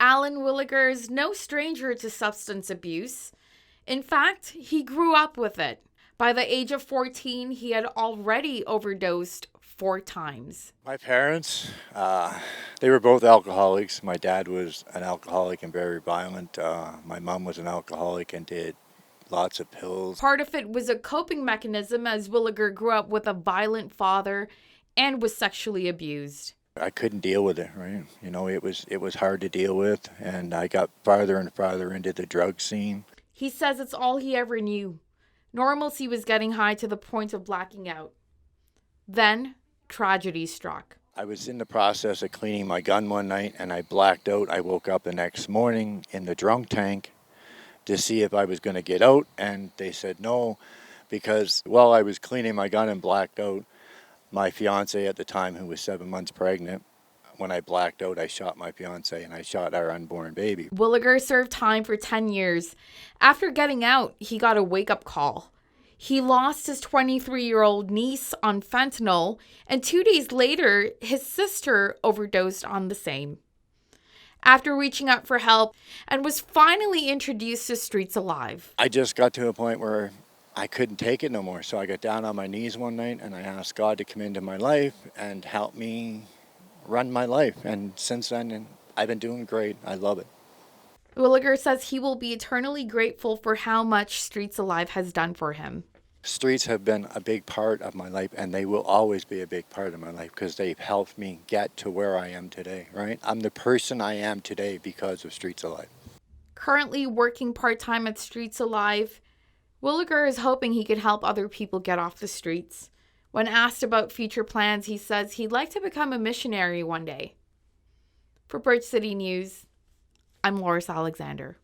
Alan Willigar is no stranger to substance abuse. In fact, he grew up with it. By the age of 14, he had already overdosed 4 times. My parents, they were both alcoholics. My dad was an alcoholic and very violent. My mom was an alcoholic and did lots of pills. Part of it was a coping mechanism as Willigar grew up with a violent father and was sexually abused. I couldn't deal with it, right? You know, it was hard to deal with, and I got farther and farther into the drug scene. He says it's all he ever knew. Normalcy was getting high to the point of blacking out. Then, tragedy struck. I was in the process of cleaning my gun one night, and I blacked out. I woke up the next morning in the drunk tank to see if I was going to get out, and they said no, because while I was cleaning my gun and blacked out, my fiance at the time, who was 7 months pregnant, when I blacked out, I shot my fiance and I shot our unborn baby. Willigar served time for 10 years. After getting out, he got a wake-up call. He lost his 23-year-old niece on fentanyl, and 2 days later, his sister overdosed on the same. After reaching out for help and was finally introduced to Streets Alive. I just got to a point where I couldn't take it no more, so I got down on my knees one night and I asked God to come into my life and help me run my life. And since then, I've been doing great. I love it. Willigar says he will be eternally grateful for how much Streets Alive has done for him. Streets have been a big part of my life, and they will always be a big part of my life because they've helped me get to where I am today, right? I'm the person I am today because of Streets Alive. Currently working part-time at Streets Alive, Willigar is hoping he can help other people get off the streets. When asked about future plans, he says he'd like to become a missionary one day. For Bridge City News, I'm Laurice Alexander.